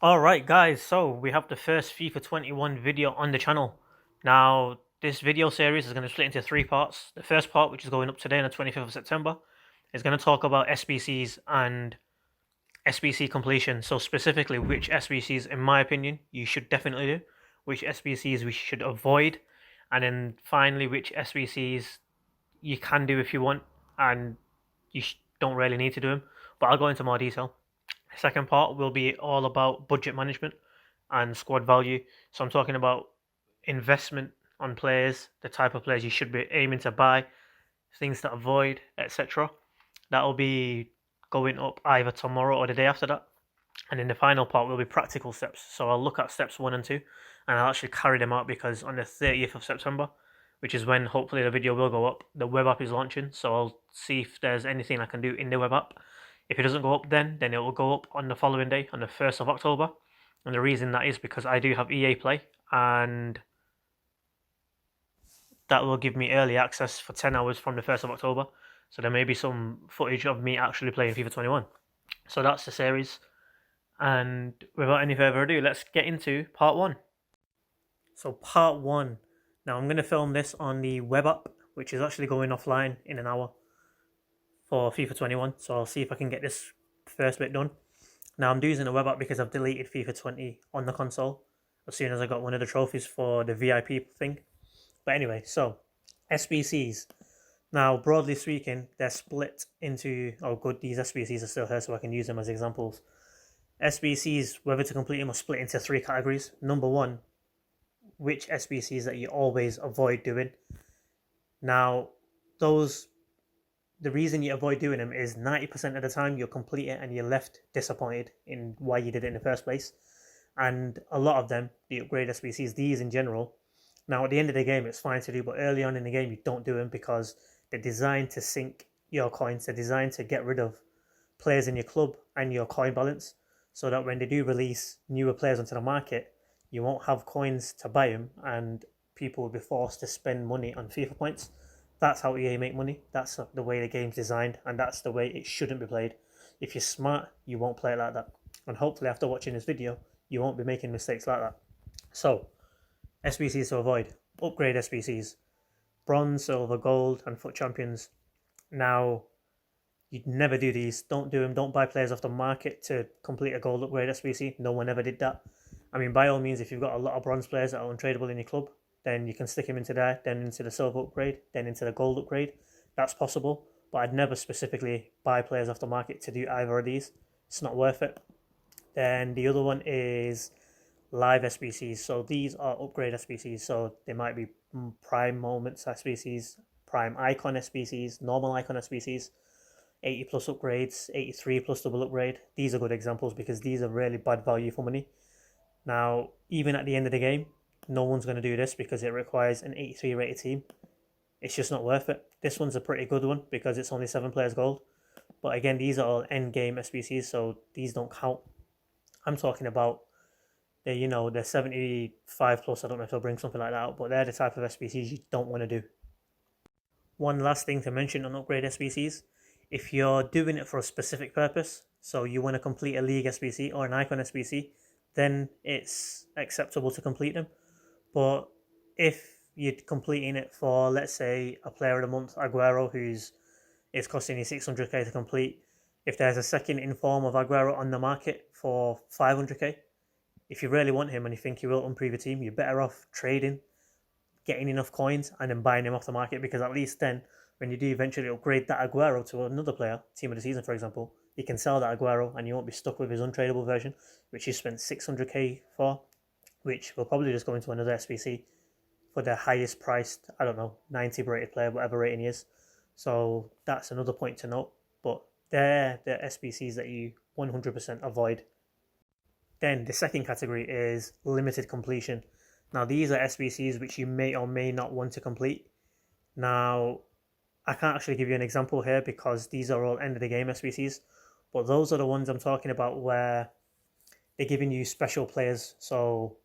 Alright guys, so we have the first FIFA 21 video on the channel. Now, this video series is going to split into three parts. The first part, which is going up today on the 25th of September, is going to talk about SBCs and SBC completion. So specifically, which SBCs, in my opinion, you should definitely do, which SBCs we should avoid, and then finally, which SBCs you can do if you want, and you don't really need to do them. But I'll go into more detail. Second part will be all about budget management and squad value. So I'm talking about investment on players, the type of players you should be aiming to buy, things to avoid, etc. That'll be going up either tomorrow or the day after that. And then the final part will be practical steps. So I'll look at steps 1 and 2 and I'll actually carry them out because on the 30th of September, which is when hopefully the video will go up, the web app is launching. So I'll see if there's anything I can do in the web app. If it doesn't go up then it will go up on the following day, on the 1st of October. And the reason that is because I do have EA Play, and that will give me early access for 10 hours from the 1st of October. So there may be some footage of me actually playing FIFA 21. So that's the series. And without any further ado, let's get into part 1. So part 1. Now I'm going to film this on the web app, which is actually going offline in an hour for FIFA 21, so I'll see if I can get this first bit done. Now I'm using the web app because I've deleted FIFA 20 on the console as soon as I got one of the trophies for the VIP thing. But anyway, so SBCs. Now, broadly speaking, they're split into, oh good, these SBCs are still here so I can use them as examples. SBCs, whether to complete them, are split into 3 categories. Number 1, which SBCs that you always avoid doing. Now, the reason you avoid doing them is 90% of the time you'll complete it and you're left disappointed in why you did it in the first place. And a lot of them, the upgrade SBCs, these in general, now at the end of the game it's fine to do, but early on in the game you don't do them because they're designed to sink your coins. They're designed to get rid of players in your club and your coin balance, so that when they do release newer players onto the market, you won't have coins to buy them and people will be forced to spend money on FIFA points. That's how EA make money. That's the way the game's designed, and that's the way it shouldn't be played. If you're smart, you won't play it like that. And hopefully after watching this video, you won't be making mistakes like that. So, SBCs to avoid. Upgrade SBCs. Bronze, silver, gold, and FUT champions. Now, you'd never do these. Don't do them. Don't buy players off the market to complete a gold upgrade SBC. No one ever did that. I mean, by all means, if you've got a lot of bronze players that are untradeable in your club, then you can stick him into there, then into the silver upgrade, then into the gold upgrade. That's possible, but I'd never specifically buy players off the market to do either of these. It's not worth it. Then the other one is live SBCs. So these are upgrade SBCs. So they might be prime moments SBCs, prime icon SBCs, normal icon SBCs, 80 plus upgrades, 83 plus double upgrade. These are good examples because these are really bad value for money. Now, even at the end of the game, no one's going to do this because it requires an 83 rated team. It's just not worth it. This one's a pretty good one because it's only 7 players gold. But again, these are all end game SBCs, so these don't count. I'm talking about they're 75 plus. I don't know if they'll bring something like that out, but they're the type of SBCs you don't want to do. One last thing to mention on upgrade SBCs. If you're doing it for a specific purpose, so you want to complete a league SBC or an icon SBC, then it's acceptable to complete them. But if you're completing it for, let's say, a player of the month, Aguero, who's is costing you 600k to complete, if there's a second inform of Aguero on the market for 500k, if you really want him and you think you will improve your team, you're better off trading, getting enough coins, and then buying him off the market, because at least then, when you do eventually upgrade that Aguero to another player, team of the season for example, you can sell that Aguero and you won't be stuck with his untradeable version, which you spent 600k for, which will probably just go into another SBC for the highest priced, I don't know, 90 rated player, whatever rating he is. So that's another point to note. But they're the SBCs that you 100% avoid. Then the second category is limited completion. Now these are SBCs which you may or may not want to complete. Now, I can't actually give you an example here because these are all end of the game SBCs, but those are the ones I'm talking about where they're giving you special players. So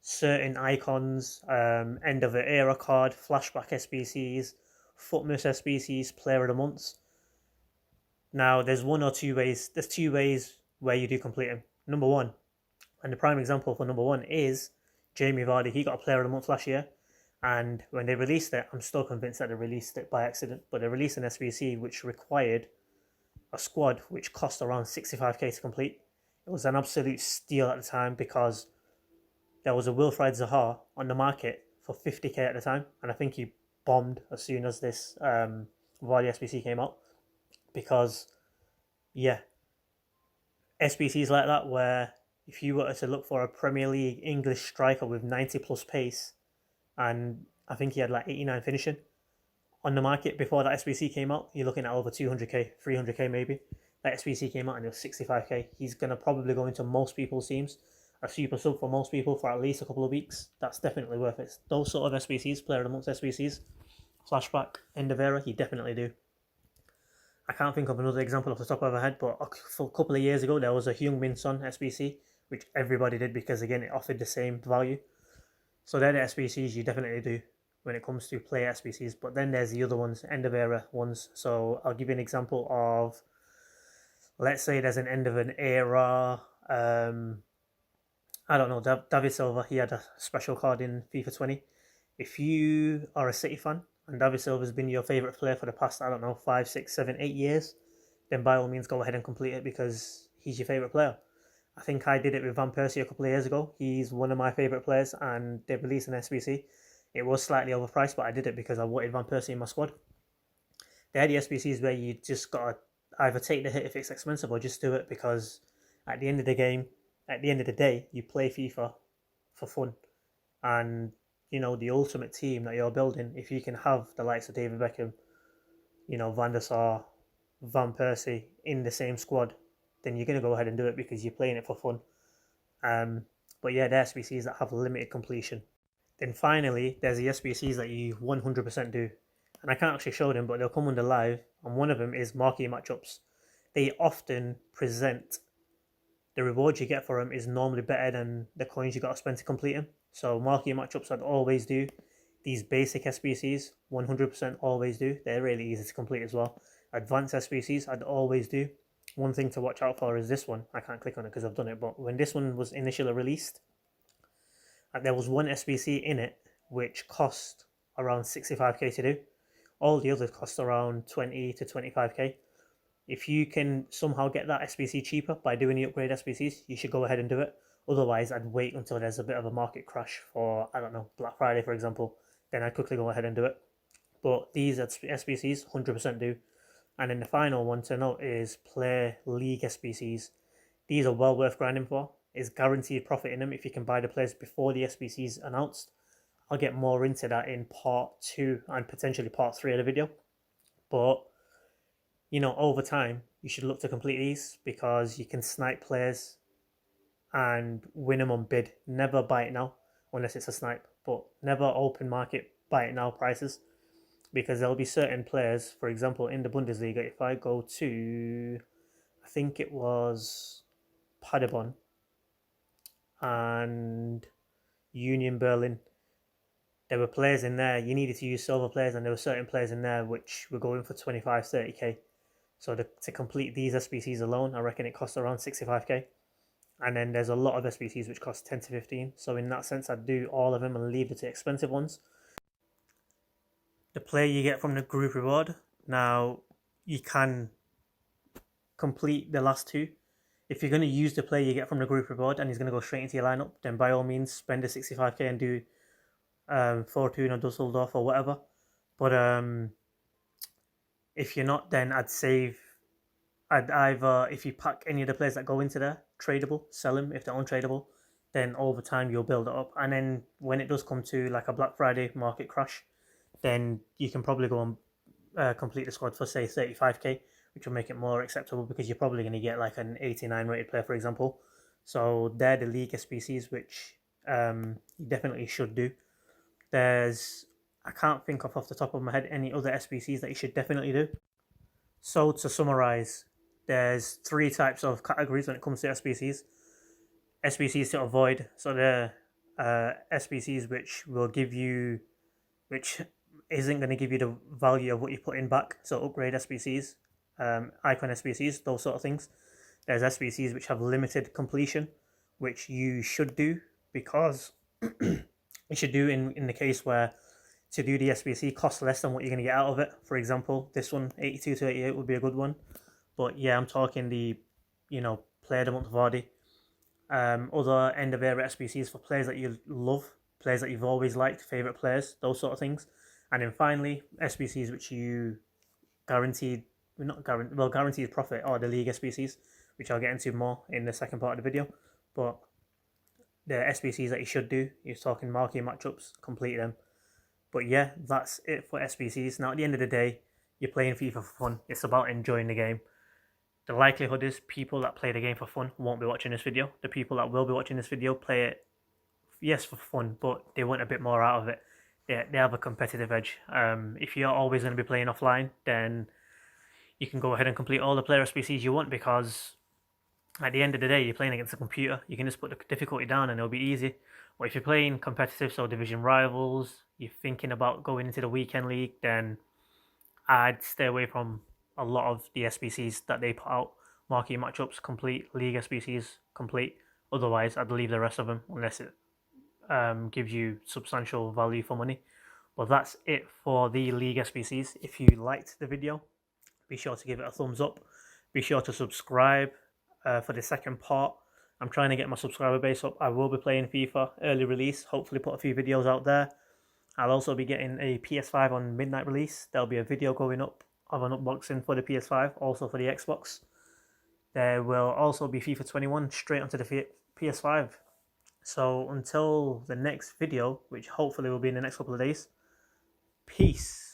certain icons, end of the era card, flashback SBCs, footmus SBCs, player of the months. Now there's 1 or 2 ways. There's 2 ways where you do complete them. Number 1, And the prime example for number 1 is Jamie Vardy. He got a player of the month last year. And when they released it, I'm still convinced that they released it by accident, but they released an SBC which required a squad which cost around 65k to complete. It was an absolute steal at the time because there was a Wilfried Zaha on the market for 50k at the time, and I think he bombed as soon as this Vardy SBC came out. Because, yeah, SBCs like that, where if you were to look for a Premier League English striker with 90 plus pace, and I think he had like 89 finishing on the market before that SBC came out, you're looking at over 200k, 300k maybe. That SBC came out and it was 65k. He's going to probably go into most people's teams, a super sub for most people for at least a couple of weeks. That's definitely worth it. Those sort of SBCs, player of the month SBCs, flashback, end of era, you definitely do. I can't think of another example off the top of my head, but a couple of years ago there was a Heung-min Son SBC, which everybody did because, again, it offered the same value. So they're the SBCs you definitely do when it comes to player SBCs. But then there's the other ones, end of era ones. So I'll give you an example of, let's say there's an end of an era. I don't know, David Silva, he had a special card in FIFA 20. If you are a City fan and David Silva's been your favourite player for the past, I don't know, 5, 6, 7, 8 years, then by all means go ahead and complete it because he's your favourite player. I think I did it with Van Persie a couple of years ago. He's one of my favourite players and they released an SBC. It was slightly overpriced, but I did it because I wanted Van Persie in my squad. They're the SBCs where you just got to either take the hit if it's expensive or just do it because at the end of the day, you play FIFA for fun. And, you know, the ultimate team that you're building, if you can have the likes of David Beckham, you know, Van der Sar, Van Persie in the same squad, then you're going to go ahead and do it because you're playing it for fun. But yeah, they're SBCs that have limited completion. Then finally, there's the SBCs that you 100% do. And I can't actually show them, but they'll come under live. And one of them is marquee matchups. They often present the reward you get for them is normally better than the coins you got to spend to complete them. So marquee matchups I'd always do. These basic SBCs, 100% always do. They're really easy to complete as well. Advanced SBCs I'd always do. One thing to watch out for is this one. I can't click on it because I've done it, but when this one was initially released, there was one SBC in it which cost around 65k to do. All the others cost around 20 to 25k. If you can somehow get that SBC cheaper by doing the upgrade SBCs, you should go ahead and do it. Otherwise, I'd wait until there's a bit of a market crash for, I don't know, Black Friday, for example. Then I'd quickly go ahead and do it. But these SBCs, 100% do. And then the final one to note is Player League SBCs. These are well worth grinding for. It's guaranteed profit in them if you can buy the players before the SBCs announced. I'll get more into that in part 2 and potentially part 3 of the video. But, you know, over time, you should look to complete these because you can snipe players and win them on bid. Never buy it now unless it's a snipe, but never open market buy it now prices because there'll be certain players, for example, in the Bundesliga, if I go to, I think it was Paderborn and Union Berlin, there were players in there, you needed to use silver players, and there were certain players in there which were going for 25, 30k. So to complete these SBCs alone, I reckon it costs around 65k. And then there's a lot of SBCs which cost 10 to 15. So in that sense, I'd do all of them and leave the expensive ones. The player you get from the group reward, now you can complete the last two. If you're going to use the player you get from the group reward and he's going to go straight into your lineup, then by all means spend the 65k and do Fortuna, Dusseldorf or whatever. But if you're not, then I'd either, if you pack any of the players that go into there, tradable, sell them. If they're untradeable, then over time you'll build it up. And then when it does come to like a Black Friday market crash, then you can probably go and complete the squad for say 35k, which will make it more acceptable because you're probably going to get like an 89 rated player, for example. So they're the league SBCs, which you definitely should do. I can't think of off the top of my head any other SBCs that you should definitely do. So to summarize, there's 3 types of categories when it comes to SBCs. SBCs to avoid, so they're SBCs which isn't going to give you the value of what you put in back. So upgrade SBCs, icon SBCs, those sort of things. There's SBCs which have limited completion, which you should do, because you should do in the case where to do the SBC costs less than what you're going to get out of it. For example, this one, 82 to 88, would be a good one. But yeah, I'm talking the, player of the month Vardy. Other end of era SBCs for players that you love, players that you've always liked, favourite players, those sort of things. And then finally, SBCs which you guaranteed, guaranteed profit, or the league SBCs, which I'll get into more in the second part of the video. But the SBCs that you should do, you're talking marquee matchups, complete them. But yeah, that's it for SBCs. Now, at the end of the day, you're playing FIFA for fun. It's about enjoying the game. The likelihood is people that play the game for fun won't be watching this video. The people that will be watching this video play it, yes, for fun, but they want a bit more out of it. They have a competitive edge. If you're always going to be playing offline, then you can go ahead and complete all the player SBCs you want, because at the end of the day, you're playing against a computer. You can just put the difficulty down and it'll be easy. But if you're playing competitive, so division rivals, you're thinking about going into the weekend league, then I'd stay away from a lot of the SBCs that they put out. Marquee matchups, complete. League SBCs, complete. Otherwise, I'd leave the rest of them unless it gives you substantial value for money. But that's it for the league SBCs. If you liked the video, be sure to give it a thumbs up. Be sure to subscribe for the second part. I'm trying to get my subscriber base up. I will be playing FIFA early release. Hopefully put a few videos out there. I'll also be getting a PS5 on midnight release. There'll be a video going up of an unboxing for the PS5, also for the Xbox. There will also be FIFA 21 straight onto the PS5. So until the next video, which hopefully will be in the next couple of days, peace.